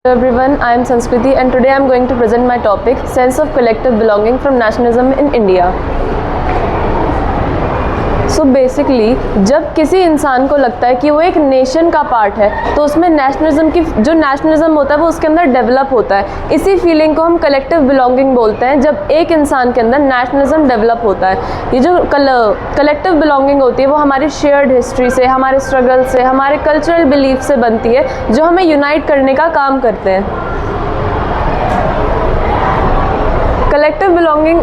Hello everyone, I am Sanskriti and today I am going to present my topic Sense of Collective Belonging from Nationalism in India. So basically जब किसी इंसान को लगता है कि वो एक नेशन का पार्ट है तो उसमें नेशनलिज्म होता है वो उसके अंदर डेवलप होता है। इसी फीलिंग को हम कलेक्टिव बिलोंगिंग बोलते हैं। जब एक इंसान के अंदर नेशनलिज्म डेवलप होता है, ये जो कलेक्टिव बिलोंगिंग होती है वो हमारी शेयर्ड हिस्ट्री से, हमारे स्ट्रगल से, हमारे कल्चरल बिलीफ से बनती है जो हमें यूनाइट करने का काम करते हैं। कलेक्टिव बिलोंगिंग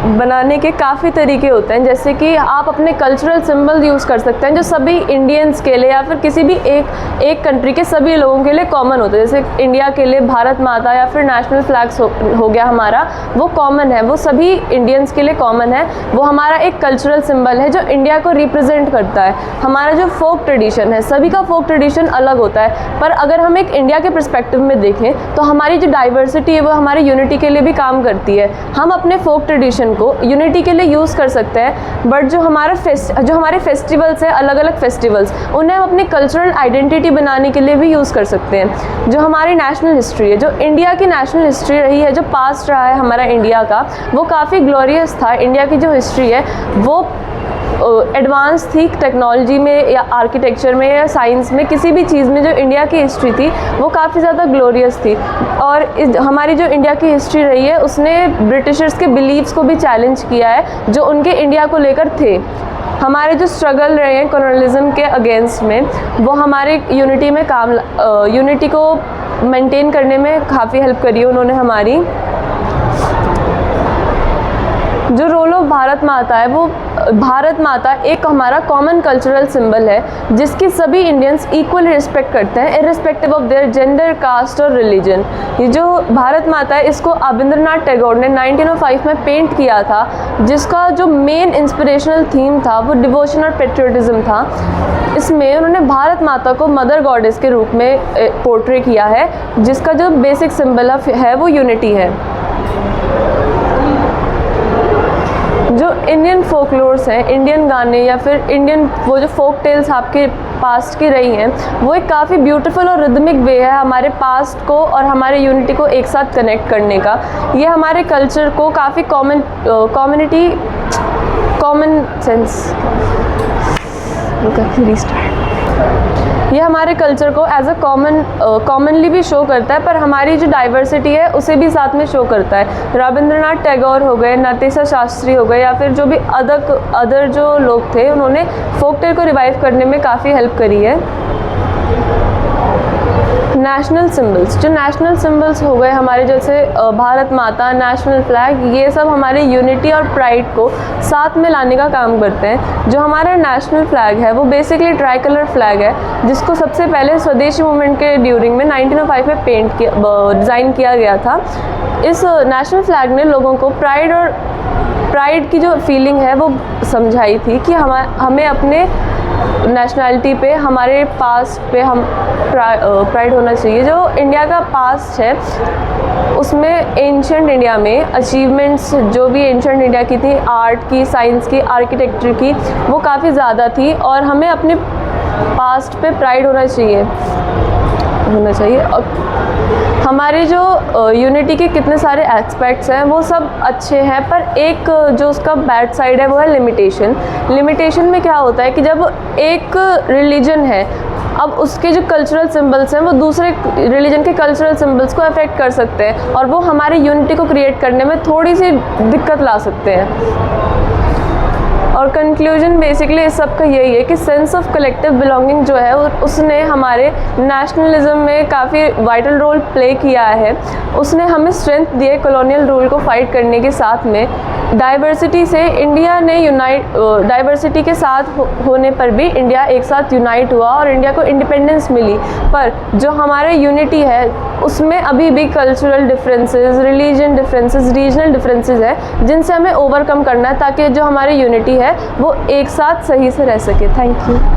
बनाने के काफ़ी तरीके होते हैं, जैसे कि आप अपने कल्चरल सिंबल यूज़ कर सकते हैं जो सभी इंडियंस के लिए या फिर किसी भी एक कंट्री के सभी लोगों के लिए कॉमन होता है। जैसे इंडिया के लिए भारत माता या फिर नेशनल फ्लैग्स हो गया हमारा, वो कॉमन है, वो सभी इंडियंस के लिए कॉमन है। वो हमारा एक कल्चरल सिंबल है जो इंडिया को रिप्रेजेंट करता है। हमारा जो फोक ट्रेडिशन है, सभी का फोक ट्रेडिशन अलग होता है, पर अगर हम एक इंडिया के परस्पेक्टिव में देखें तो हमारी जो डाइवर्सिटी है वो हमारी यूनिटी के लिए भी काम करती है। हम अपने फोक ट्रेडिशन को यूनिटी के लिए यूज़ कर सकते हैं, बट जो हमारे फेस्टिवल्स हैं, अलग अलग फेस्टिवल्स, उन्हें हम अपनी कल्चरल आइडेंटिटी बनाने के लिए भी यूज़ कर सकते हैं। जो हमारी नेशनल हिस्ट्री है, जो इंडिया की नेशनल हिस्ट्री रही है, जो पास्ट रहा है हमारा इंडिया का, वो काफ़ी ग्लोरियस था। इंडिया की जो हिस्ट्री है वो एडवांस थी टेक्नोलॉजी में या आर्किटेक्चर में या साइंस में, किसी भी चीज़ में जो इंडिया की हिस्ट्री थी वो काफ़ी ज़्यादा ग्लोरियस थी। और हमारी जो इंडिया की हिस्ट्री रही है उसने ब्रिटिशर्स के बिलीव्स को भी चैलेंज किया है जो उनके इंडिया को लेकर थे। हमारे जो स्ट्रगल रहे हैं कॉलोनियलिज्म के अगेंस्ट में, वो हमारे यूनिटी को मेंटेन करने में काफ़ी हेल्प करी है उन्होंने हमारी। जो रोल ऑफ भारत माता है, वो भारत माता एक हमारा कॉमन कल्चरल सिंबल है जिसकी सभी इंडियंस इक्वली रिस्पेक्ट करते हैं, irrespective of their gender, caste और रिलीजन। ये जो भारत माता है इसको रविंद्रनाथ टैगोर ने 1905 में पेंट किया था, जिसका जो मेन इंस्पिरेशनल थीम था वो डिवोशन और पेट्रियोटिज्म था। इसमें उन्होंने भारत माता को मदर गॉडेस के रूप में पोर्ट्रे किया है, जिसका जो बेसिक सिंबल है वो यूनिटी है। जो इंडियन फोकलोर्स हैं, इंडियन गाने या फिर इंडियन वो जो फोक टेल्स आपके पास्ट की रही हैं, वो एक काफ़ी ब्यूटीफुल और रिदमिक वे है हमारे पास्ट को और हमारे यूनिटी को एक साथ कनेक्ट करने का। ये हमारे कल्चर को काफ़ी ये हमारे कल्चर को एज अ कॉमनली भी शो करता है, पर हमारी जो डाइवर्सिटी है उसे भी साथ में शो करता है। रविंद्रनाथ टैगोर हो गए, नटेशा शास्त्री हो गए या फिर जो भी अदर जो लोग थे, उन्होंने फोक टेल को रिवाइव करने में काफ़ी हेल्प करी है। नेशनल सिंबल्स, जो नेशनल सिंबल्स हो गए हमारे, जैसे भारत माता, नेशनल फ्लैग, ये सब हमारे यूनिटी और प्राइड को साथ में लाने का काम करते हैं। जो हमारा नेशनल फ्लैग है वो बेसिकली ट्राई कलर फ्लैग है, जिसको सबसे पहले स्वदेशी मूवमेंट के ड्यूरिंग में 1905 में डिज़ाइन किया गया था। इस नेशनल फ्लैग ने लोगों को प्राइड की जो फीलिंग है वो समझाई थी कि हमें अपने नेशनैलिटी पे, हमारे पास्ट पे हम प्राइड होना चाहिए। जो इंडिया का पास्ट है उसमें एंशिएंट इंडिया में अचीवमेंट्स जो भी एंशिएंट इंडिया की थी, आर्ट की, साइंस की, आर्किटेक्चर की, वो काफ़ी ज़्यादा थी और हमें अपने पास्ट पे प्राइड होना चाहिए। हमारे जो यूनिटी के कितने सारे एस्पेक्ट्स हैं वो सब अच्छे हैं, पर एक जो उसका बैड साइड है वो है लिमिटेशन में क्या होता है कि जब एक रिलीजन है, अब उसके जो कल्चरल सिंबल्स हैं वो दूसरे रिलीजन के कल्चरल सिंबल्स को अफेक्ट कर सकते हैं और वो हमारी यूनिटी को क्रिएट करने में थोड़ी सी दिक्कत ला सकते हैं। और कंक्लूजन बेसिकली इस सब का यही है कि सेंस ऑफ कलेक्टिव बिलोंगिंग जो है उसने हमारे नेशनलिज्म में काफ़ी वाइटल रोल प्ले किया है। उसने हमें स्ट्रेंथ दी है कॉलोनियल रूल को फाइट करने के साथ में। डाइवर्सिटी से इंडिया ने डाइवर्सिटी के साथ होने पर भी इंडिया एक साथ यूनाइट हुआ और इंडिया को इंडिपेंडेंस मिली। पर जो हमारे यूनिटी है उसमें अभी भी cultural differences, religion differences, regional differences है जिनसे हमें ओवरकम करना है ताकि जो हमारी यूनिटी है वो एक साथ सही से रह सके। Thank you.